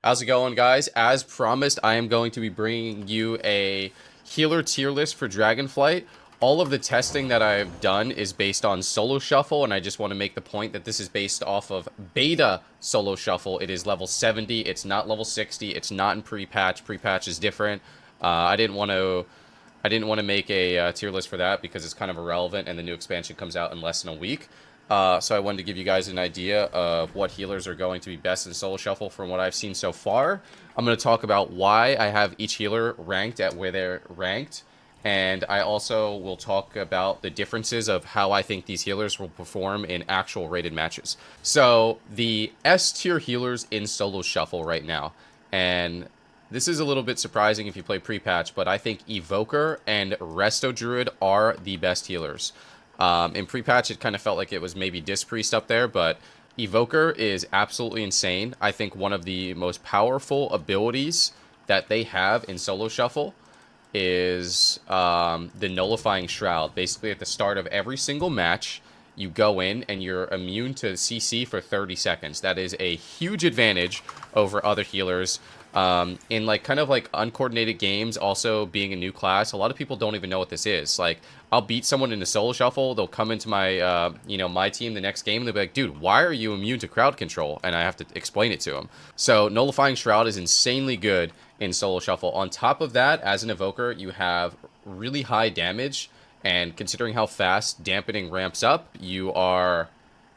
How's it going, guys? As promised, I am going to be bringing you a healer tier list for Dragonflight. All of the testing that I've done is based on solo shuffle, and I just want to make the point that this is based off of beta solo shuffle. It is level 70. It's not level 60. It's not in pre-patch. Pre-patch is different. I didn't want to make a tier list for that because it's kind of irrelevant, and the new expansion comes out in less than a week. So I wanted to give you guys an idea of what healers are going to be best in solo shuffle from what I've seen so far. I'm going to talk about why I have each healer ranked at where they're ranked, and I also will talk about the differences of how I think these healers will perform in actual rated matches. So the S tier healers in solo shuffle right now, and this is a little bit surprising if you play pre-patch, but I think Evoker and Resto Druid are the best healers. In pre-patch, it kind of felt like it was maybe Disc Priest up there, but Evoker is absolutely insane. I think one of the most powerful abilities that they have in solo shuffle is the Nullifying Shroud. Basically, at the start of every single match, you go in and you're immune to CC for 30 seconds. That is a huge advantage over other healers. In kind of uncoordinated games, also being a new class, a lot of people don't even know what this is. Like, I'll beat someone in a solo shuffle, they'll come into my, my team the next game, and they'll be like, dude, why are you immune to crowd control? And I have to explain it to them. So, Nullifying Shroud is insanely good in solo shuffle. On top of that, as an evoker, you have really high damage, and considering how fast dampening ramps up, you are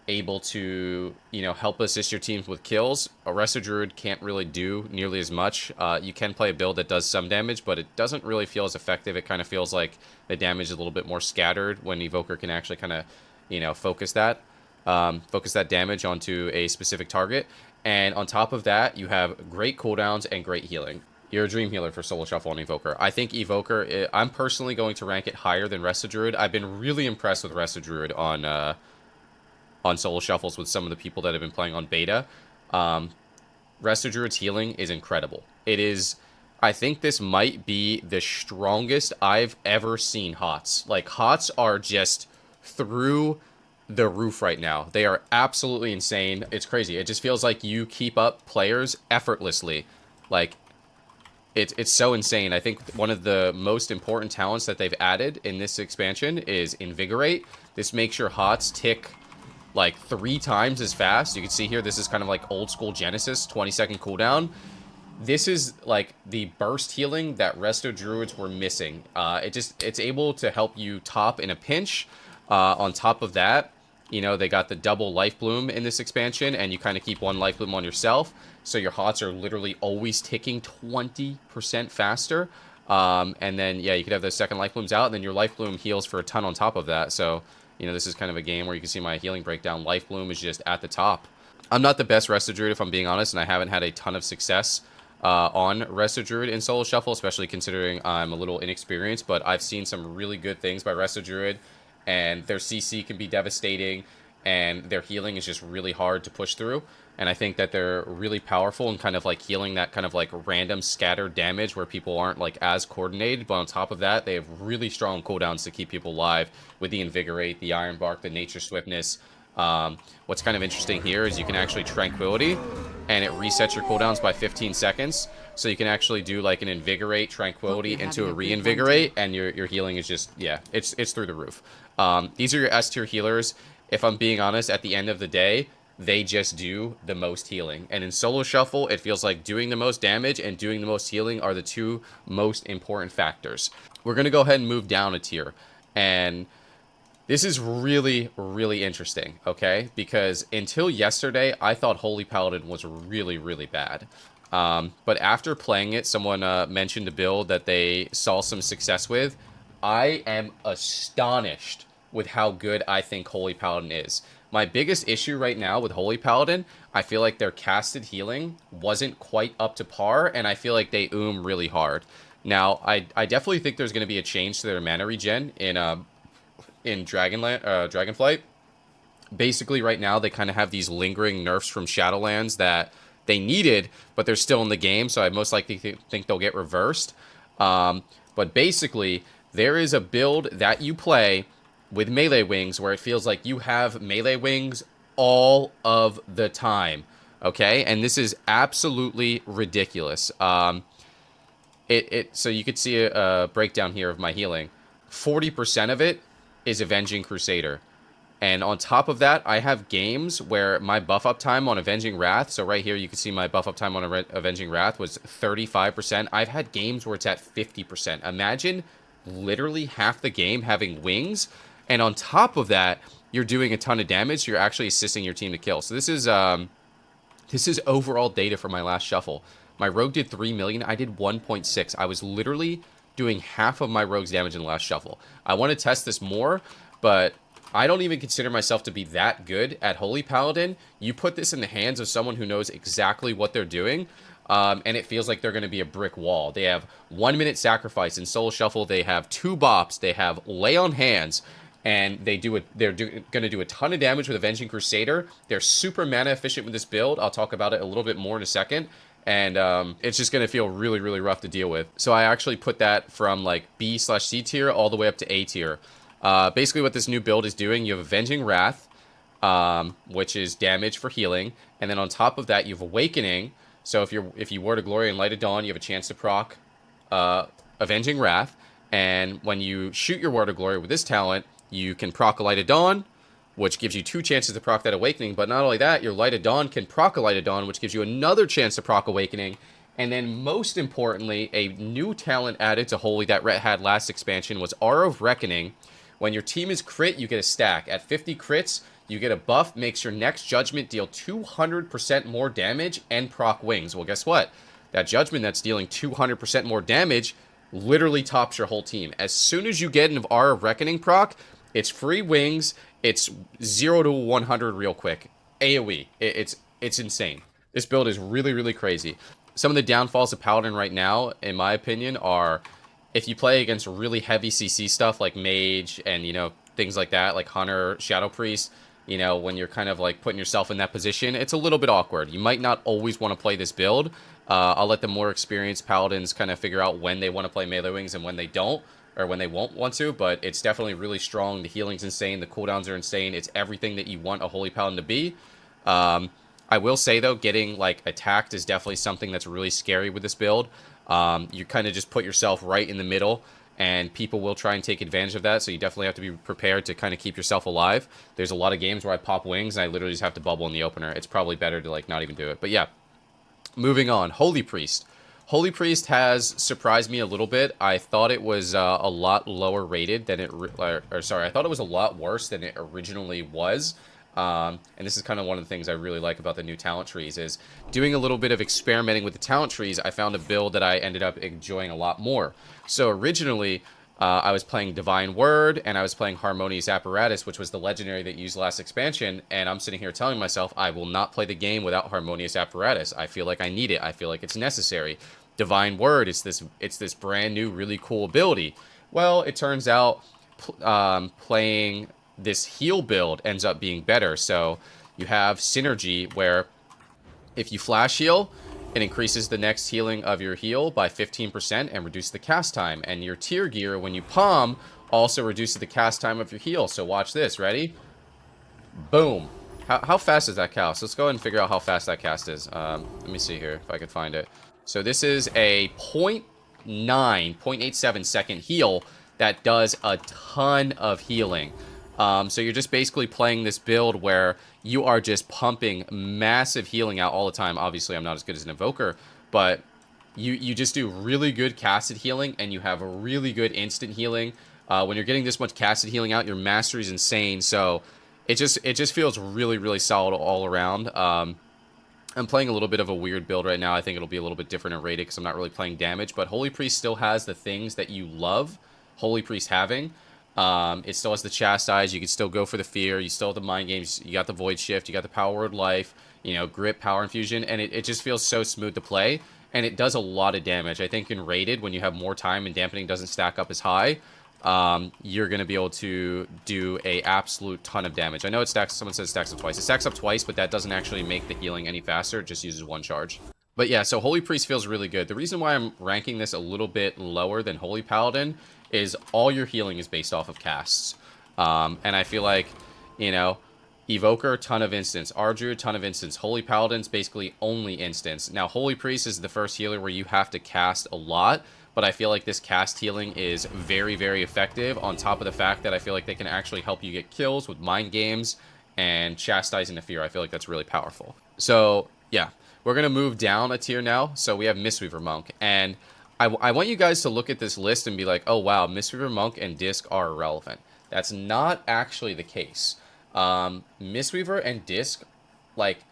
able to, help assist your teams with kills. A Resto Druid can't really do nearly as much. You can play a build that does some damage, but it doesn't really feel as effective. It kind of feels like the damage is a little bit more scattered when Evoker can actually kind of, focus that damage onto a specific target. And on top of that, you have great cooldowns and great healing. You're a dream healer for solo shuffle on Evoker. I think Evoker, I'm personally going to rank it higher than Resto Druid. I've been really impressed with Resto Druid on solo shuffles with some of the people that have been playing on beta. Resto Druid's healing is incredible. It is, I think this might be the strongest I've ever seen HOTS. Like, HOTS are just through the roof right now. They are absolutely insane. It's crazy. It just feels like you keep up players effortlessly. Like, it's so insane. I think one of the most important talents that they've added in this expansion is Invigorate. This makes your HOTS tick like 3 times as fast. You can see here, this is kind of like old school Genesis, 20-second cooldown. This is like the burst healing that Resto Druids were missing. It's able to help you top in a pinch. On top of that, they got the double life bloom in this expansion, and you kind of keep 1 life bloom on yourself. So your HOTS are literally always ticking 20% faster. And then, yeah, you could have the second life blooms out, and then your life bloom heals for a ton on top of that. So, this is kind of a game where you can see my healing breakdown. Life Bloom is just at the top. I'm not the best Resto Druid, if I'm being honest, and I haven't had a ton of success on Resto Druid in solo shuffle, especially considering I'm a little inexperienced, but I've seen some really good things by Resto Druid, and their CC can be devastating, and their healing is just really hard to push through. And I think that they're really powerful in kind of like healing that kind of like random scattered damage where people aren't like as coordinated. But on top of that, they have really strong cooldowns to keep people alive with the Invigorate, the Iron Bark, the Nature Swiftness. What's kind of interesting here is you can actually Tranquility, and it resets your cooldowns by 15 seconds. So you can actually do like an Invigorate, Tranquility into a Reinvigorate, and your healing is just, yeah, it's through the roof. These are your S tier healers. If I'm being honest, at the end of the day, they just do the most healing. And in solo shuffle, it feels like doing the most damage and doing the most healing are the 2 most important factors. We're going to go ahead and move down a tier. And this is really, really interesting, okay? Because until yesterday, I thought Holy Paladin was really, really bad. But after playing it, someone mentioned a build that they saw some success with. I am astonished with how good I think Holy Paladin is. My biggest issue right now with Holy Paladin, I feel like their casted healing wasn't quite up to par, and I feel like they really hard. Now, I definitely think there's going to be a change to their mana regen in Dragonflight. Basically, right now, they kind of have these lingering nerfs from Shadowlands that they needed, but they're still in the game, so I most likely think they'll get reversed. But basically, there is a build that you play with melee wings where it feels like you have melee wings all of the time. Okay, and this is absolutely ridiculous. So you could see a breakdown here of my healing. 40% of it is Avenging Crusader. And on top of that, I have games where my buff up time on Avenging Wrath, so right here you can see my buff up time on Avenging Wrath was 35%. I've had games where it's at 50%. Imagine literally half the game having wings, and on top of that, you're doing a ton of damage, so you're actually assisting your team to kill. So this is overall data for my last shuffle. My rogue did 3 million, I did 1.6. I was literally doing half of my rogue's damage in the last shuffle. I want to test this more, but I don't even consider myself to be that good at Holy Paladin. You put this in the hands of someone who knows exactly what they're doing, and it feels like they're going to be a brick wall. They have 1 minute sacrifice in Soul Shuffle. They have 2 bops. They have Lay on Hands, and they're going to do a ton of damage with Avenging Crusader. They're super mana efficient with this build. I'll talk about it a little bit more in a second. And it's just going to feel really, really rough to deal with. So I actually put that from like B/C tier all the way up to A tier. Basically what this new build is doing, you have Avenging Wrath, which is damage for healing, and then on top of that you have Awakening. So if you were to Glory and Light of Dawn, you have a chance to proc Avenging Wrath, and when you shoot your Word of Glory with this talent, you can proc a Light of Dawn, which gives you 2 chances to proc that Awakening, but not only that, your Light of Dawn can proc a Light of Dawn, which gives you another chance to proc Awakening, and then most importantly, a new talent added to Holy that had last expansion was Aura of Reckoning. When your team is crit, you get a stack. At 50 crits, you get a buff, makes your next Judgment deal 200% more damage and proc wings. Well, guess what? That Judgment that's dealing 200% more damage literally tops your whole team. As soon as you get an Aura of Reckoning proc, it's free wings, it's 0 to 100 real quick. AoE. It's insane. This build is really, really crazy. Some of the downfalls of Paladin right now, in my opinion, are if you play against really heavy CC stuff like Mage and, you know, things like that, like Hunter, Shadow Priest, you know, when you're kind of like putting yourself in that position, it's a little bit awkward. You might not always want to play this build. I'll let the more experienced Paladins kind of figure out when they want to play melee wings and when they don't, or when they won't want to, but it's definitely really strong. The healing's insane. The cooldowns are insane. It's everything that you want a Holy Paladin to be. I will say, though, getting, like, attacked is definitely something that's really scary with this build. You kind of just put yourself right in the middle, and people will try and take advantage of that, so you definitely have to be prepared to kind of keep yourself alive. There's a lot of games where I pop wings, and I literally just have to bubble in the opener. It's probably better to, like, not even do it. But, yeah, moving on. Holy Priest. Holy Priest has surprised me a little bit. I thought it was a lot lower rated than it... I thought it was a lot worse than it originally was. And this is kind of one of the things I really like about the new talent trees is doing a little bit of experimenting with the talent trees. I found a build that I ended up enjoying a lot more. So originally, I was playing Divine Word and I was playing Harmonious Apparatus, which was the legendary that used last expansion. And I'm sitting here telling myself I will not play the game without Harmonious Apparatus. I feel like I need it. I feel like it's necessary. Divine Word, it's this brand new, really cool ability. Well, it turns out playing this heal build ends up being better. So you have synergy where if you flash heal, it increases the next healing of your heal by 15% and reduces the cast time. And your tier gear, when you palm, also reduces the cast time of your heal. So watch this. Ready? Boom. How fast is that cast? Let's go ahead and figure out how fast that cast is. Let me see here if I can find it. So this is a 0.87 second heal that does a ton of healing. So you're just basically playing this build where you are just pumping massive healing out all the time. Obviously, I'm not as good as an Invoker, but you just do really good casted healing, and you have a really good instant healing. When you're getting this much casted healing out, your mastery is insane. So it just feels really, really solid all around. I'm playing a little bit of a weird build right now. I think it'll be a little bit different and rated because I'm not really playing damage, but Holy Priest still has the things that you love Holy Priest having. It still has the Chastise. You can still go for the Fear. You still have the Mind Games. You got the Void Shift. You got the Power Word Life. You know, Grip, Power Infusion. And it just feels so smooth to play. And it does a lot of damage. I think in Rated, when you have more time and Dampening doesn't stack up as high, you're going to be able to do a absolute ton of damage. I know it stacks... Someone says it stacks up twice. It stacks up twice, but that doesn't actually make the healing any faster. It just uses one charge. But yeah, so Holy Priest feels really good. The reason why I'm ranking this a little bit lower than Holy Paladin is all your healing is based off of casts. And I feel like, you know, Evoker, ton of instance. Ardru, ton of instance. Holy Paladins, basically only instance. Now, Holy Priest is the first healer where you have to cast a lot, but I feel like this cast healing is very, very effective, on top of the fact that I feel like they can actually help you get kills with Mind Games and Chastising the Fear. I feel like that's really powerful. So, yeah. We're going to move down a tier now. So we have Mistweaver Monk. And I want you guys to look at this list and be like, oh, wow, Mistweaver Monk and Disc are irrelevant. That's not actually the case. Mistweaver and Disc, like,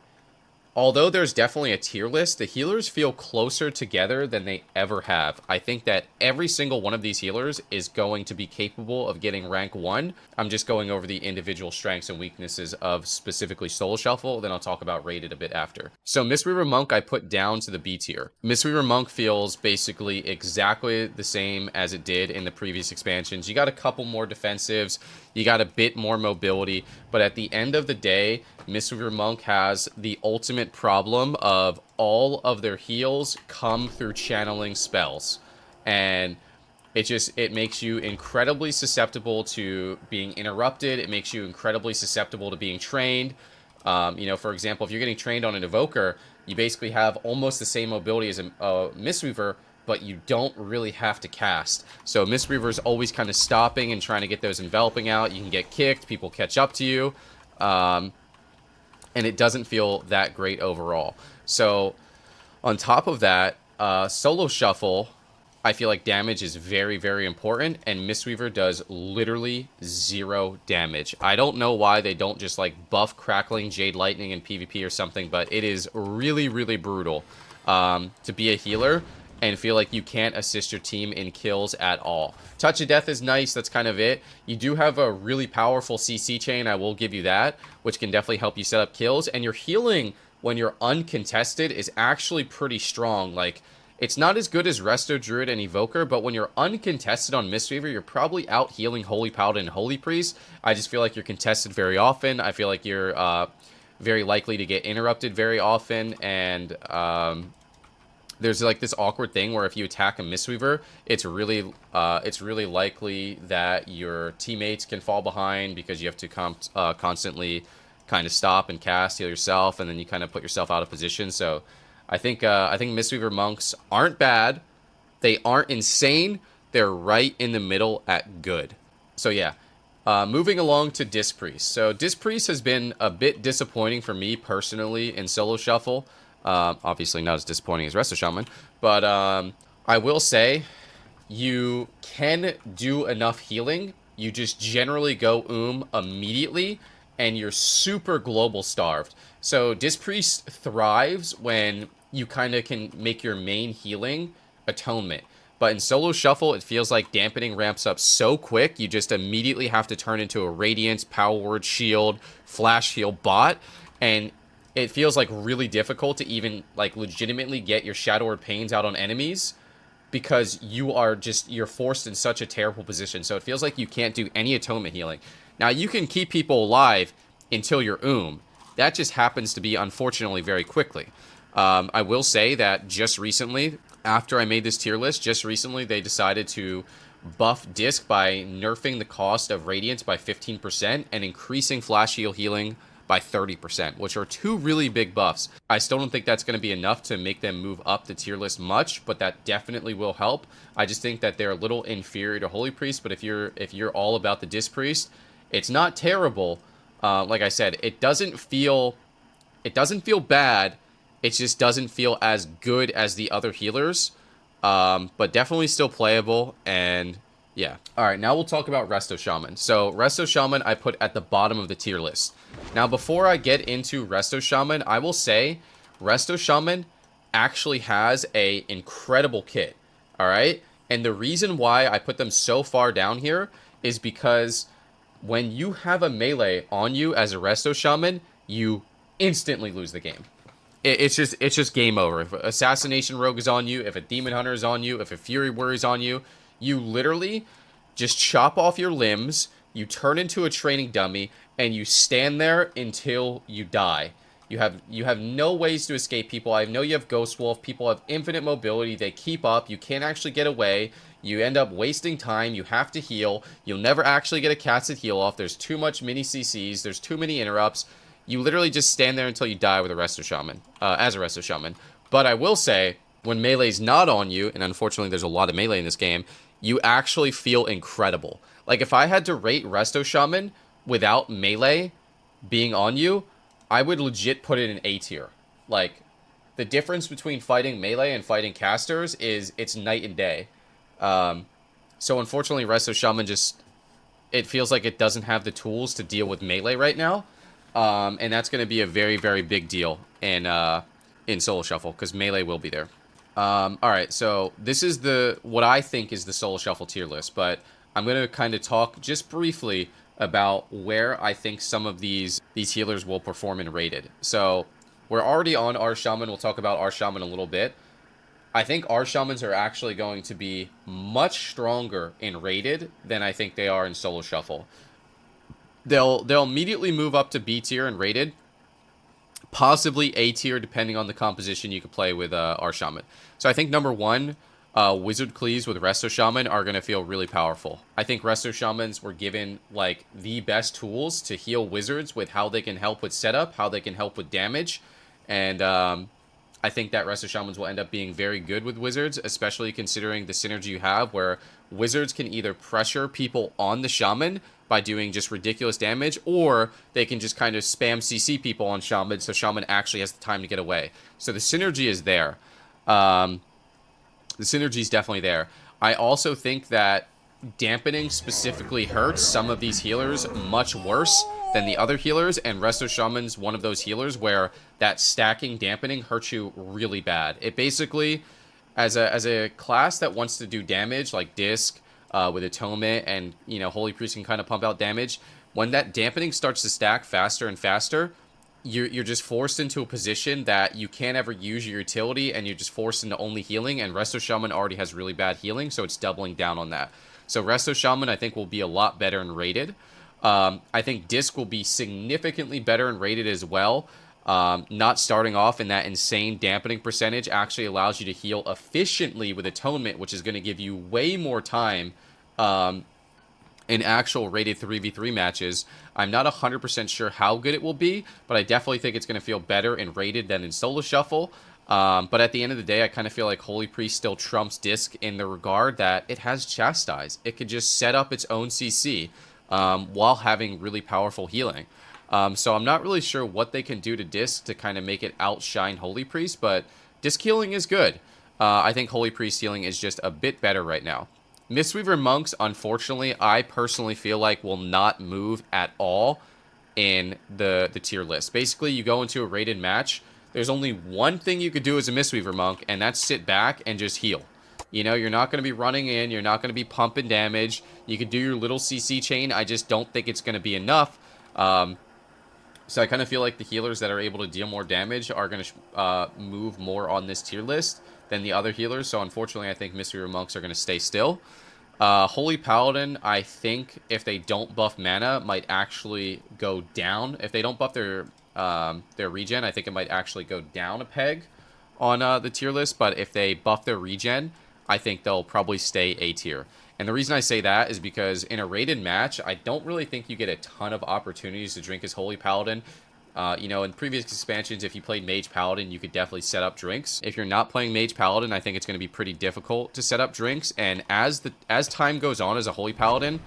although there's definitely a tier list, the healers feel closer together than they ever have. I think that every single one of these healers is going to be capable of getting rank 1. I'm just going over the individual strengths and weaknesses of specifically Soul Shuffle, then I'll talk about rated a bit after. So Mistweaver Monk I put down to the B tier. Mistweaver Monk feels basically exactly the same as it did in the previous expansions. You got a couple more defensives, you got a bit more mobility, but at the end of the day, Mistweaver Monk has the ultimate problem of all of their heals come through channeling spells. And it makes you incredibly susceptible to being interrupted. It makes you incredibly susceptible to being trained. You know, for example, if you're getting trained on an Evoker, you basically have almost the same mobility as a Mistweaver, but you don't really have to cast. So Mistweaver's always kind of stopping and trying to get those enveloping out. You can get kicked, people catch up to you. And it doesn't feel that great overall. So, on top of that, Solo Shuffle, I feel like damage is very, very important, and Mistweaver does literally 0 damage. I don't know why they don't just, like, buff Crackling Jade Lightning in PvP or something, but it is really, really brutal to be a healer and feel like you can't assist your team in kills at all. Touch of Death is nice, that's kind of it. You do have a really powerful CC chain, I will give you that, which can definitely help you set up kills, and your healing when you're uncontested is actually pretty strong. Like, it's not as good as Resto Druid and Evoker, but when you're uncontested on Mistweaver, you're probably out healing Holy Paladin and Holy Priest. I just feel like you're contested very often. I feel like you're very likely to get interrupted very often, and there's like this awkward thing where if you attack a Mistweaver, it's really likely that your teammates can fall behind because you have to constantly kind of stop and cast, heal yourself, and then you kind of put yourself out of position. So I think Mistweaver Monks aren't bad. They aren't insane. They're right in the middle at good. So yeah. Moving along to Disc Priest. So Disc Priest has been a bit disappointing for me personally in Solo Shuffle. Obviously not as disappointing as Resto Shaman, but I will say you can do enough healing. You just generally go immediately, and you're super global starved. So Disc Priest thrives when you kind of can make your main healing Atonement. But in Solo Shuffle, it feels like dampening ramps up so quick, you just immediately have to turn into a Radiance, Power Word, Shield, Flash Heal bot, and it feels like really difficult to even like legitimately get your Shadow Word Pains out on enemies because you're forced in such a terrible position. So it feels like you can't do any Atonement healing. Now, you can keep people alive until you're That just happens to be, unfortunately, very quickly. I will say that just recently, after I made this tier list, just recently they decided to buff Disc by nerfing the cost of Radiance by 15% and increasing Flash Heal healing by 30%, which are 2 really big buffs. I still don't think that's going to be enough to make them move up the tier list much, but that definitely will help. I just think that they're a little inferior to Holy Priest, but if you're all about the Disc Priest, it's not terrible. Like I said, it doesn't feel bad. It just doesn't feel as good as the other healers, but definitely still playable. And yeah. All right, now we'll talk about Resto Shaman. So Resto Shaman I put at the bottom of the tier list. Now, before I get into Resto Shaman, I will say Resto Shaman actually has a incredible kit. All right, and the reason why I put them so far down here is because when you have a melee on you as a Resto Shaman, you instantly lose the game. It's just game over. If Assassination Rogue is on you, if a Demon Hunter is on you, if a Fury Warrior is on you, you literally just chop off your limbs, you turn into a training dummy, and you stand there until you die. You have no ways to escape people. I know you have Ghost Wolf. People have infinite mobility. They keep up. You can't actually get away. You end up wasting time. You have to heal. You'll never actually get a casted heal off. There's too much mini CCs. There's too many interrupts. You literally just stand there until you die with a Resto Shaman, as a Resto Shaman. But I will say, when melee's not on you, and unfortunately there's a lot of melee in this game, you actually feel incredible. Like, if I had to rate Resto Shaman without melee being on you, I would legit put it in A tier. Like, the difference between fighting melee and fighting casters is, it's night and day. So unfortunately, Resto Shaman just, it feels like it doesn't have the tools to deal with melee right now. And that's going to be a very, very big deal in Solo Shuffle, because melee will be there. Alright, so this is what I think is the Solo Shuffle tier list, but I'm going to kind of talk just briefly about where I think some of these healers will perform in rated. So, we're already on our Shaman. We'll talk about our Shaman a little bit. I think our Shamans are actually going to be much stronger in rated than I think they are in Solo Shuffle. They'll immediately move up to B tier in rated, possibly A tier depending on the composition you could play with our Shaman. So I think number one, Wizard Cleaves with Resto Shaman are going to feel really powerful. I think Resto Shamans were given, like, the best tools to heal Wizards with how they can help with setup, how they can help with damage, and I think that Resto Shamans will end up being very good with Wizards, especially considering the synergy you have where Wizards can either pressure people on the Shaman by doing just ridiculous damage, or they can just kind of spam CC people on Shaman so Shaman actually has the time to get away. So the synergy is there. The synergy is definitely there. I also think that dampening specifically hurts some of these healers much worse than the other healers, and Resto Shaman's one of those healers where that stacking dampening hurts you really bad. It basically, as a class that wants to do damage, like Disc, with Atonement, and, you know, Holy Priest can kind of pump out damage, when that dampening starts to stack faster and faster, you're just forced into a position that you can't ever use your utility, and you're just forced into only healing, and Resto Shaman already has really bad healing, so it's doubling down on that. So Resto Shaman, I think, will be a lot better in rated. I think Disc will be significantly better in rated as well. Not starting off in that insane dampening percentage actually allows you to heal efficiently with Atonement, which is going to give you way more time in actual rated 3v3 matches. I'm not 100% sure how good it will be, but I definitely think it's going to feel better in rated than in Solo Shuffle. But at the end of the day, I kind of feel like Holy Priest still trumps Disc in the regard that it has Chastise. It could just set up its own CC while having really powerful healing. So I'm not really sure what they can do to Disc to kind of make it outshine Holy Priest, but Disc healing is good. I think Holy Priest healing is just a bit better right now. Mistweaver Monks, unfortunately, I personally feel like will not move at all in the tier list. Basically, you go into a rated match, there's only one thing you could do as a Mistweaver Monk, and that's sit back and just heal. You know, you're not going to be running in, you're not going to be pumping damage. You could do your little CC chain, I just don't think it's going to be enough. So I kind of feel like the healers that are able to deal more damage are going to move more on this tier list than the other healers. So unfortunately, I think Mistweaver Monks are going to stay still. Holy Paladin, I think if they don't buff mana, might actually go down. If they don't buff their regen, I think it might actually go down a peg on the tier list. But if they buff their regen, I think they'll probably stay A tier. And the reason I say that is because in a rated match, I don't really think you get a ton of opportunities to drink as Holy Paladin. You know, in previous expansions, if you played Mage Paladin, you could definitely set up drinks. If you're not playing Mage Paladin, I think it's going to be pretty difficult to set up drinks. And as time goes on as a Holy Paladin,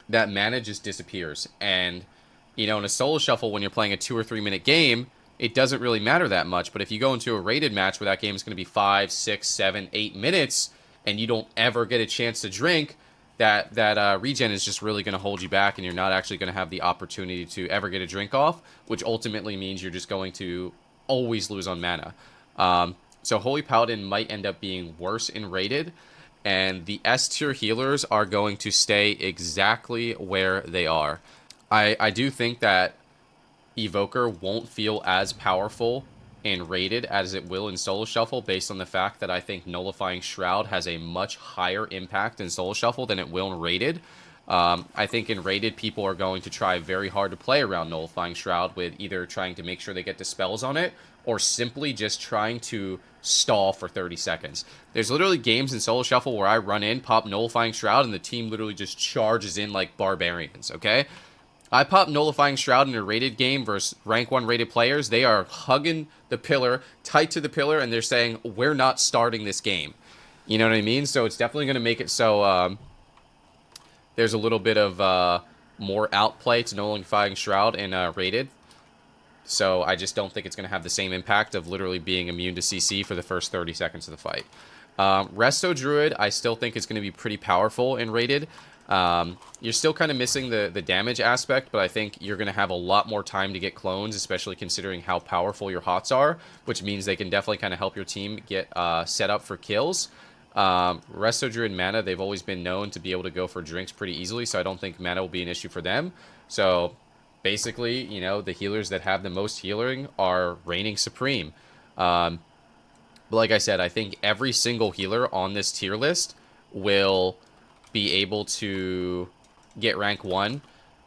that mana just disappears. And, you know, in a Solo Shuffle, when you're playing a 2 or 3 minute game, it doesn't really matter that much. But if you go into a rated match where that game is going to be 5, 6, 7, 8 minutes, and you don't ever get a chance to drink, that regen is just really going to hold you back, and you're not actually going to have the opportunity to ever get a drink off, which ultimately means you're just going to always lose on mana. So Holy Paladin might end up being worse in rated, and the S tier healers are going to stay exactly where they are. I do think that Evoker won't feel as powerful in rated as it will in Solo Shuffle, based on the fact that I think Nullifying Shroud has a much higher impact in Solo Shuffle than it will in rated. I think in Rated, people are going to try very hard to play around Nullifying Shroud with either trying to make sure they get dispels on it or simply just trying to stall for 30 seconds. There's literally games in Solo Shuffle where I run in, pop Nullifying Shroud, and the team literally just charges in like barbarians, okay? I pop Nullifying Shroud in a Rated game versus rank 1 rated players. They are hugging the pillar, tight to the pillar, and they're saying, we're not starting this game. You know what I mean? So it's definitely going to make it so there's a little bit of more outplay to Nullifying Shroud in Rated. So I just don't think it's going to have the same impact of literally being immune to CC for the first 30 seconds of the fight. Resto Druid, I still think is going to be pretty powerful in Rated. You're still kind of missing the damage aspect, but I think you're going to have a lot more time to get clones, especially considering how powerful your hots are, which means they can definitely kind of help your team get set up for kills. Resto Druid mana, they've always been known to be able to go for drinks pretty easily, so I don't think mana will be an issue for them. So basically, you know, the healers that have the most healing are reigning supreme. But like I said, I think every single healer on this tier list will be able to get rank 1.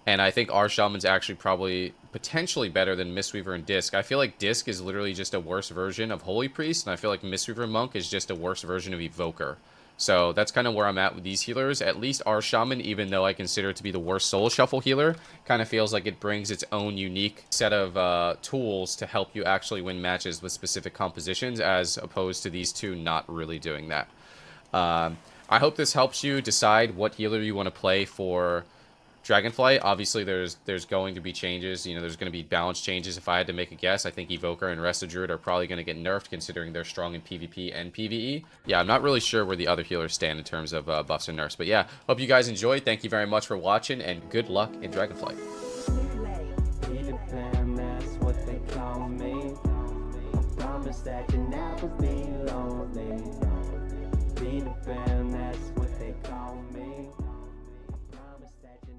And I think our Shaman's actually probably potentially better than Mistweaver and Disc. I feel like Disc is literally just a worse version of Holy Priest, and I feel like Mistweaver Monk is just a worse version of Evoker. So that's kind of where I'm at with these healers. At least our Shaman, even though I consider it to be the worst Soul Shuffle healer, kind of feels like it brings its own unique set of tools to help you actually win matches with specific compositions, as opposed to these two not really doing that. I hope this helps you decide what healer you want to play for Dragonflight. Obviously, there's going to be changes. You know, there's going to be balance changes. If I had to make a guess, I think Evoker and Resto Druid are probably going to get nerfed, considering they're strong in PvP and PvE. Yeah, I'm not really sure where the other healers stand in terms of buffs and nerfs. But yeah, hope you guys enjoyed. Thank you very much for watching, and good luck in Dragonflight. That you never be lonely. Be the band, that's what they call me. Promise that you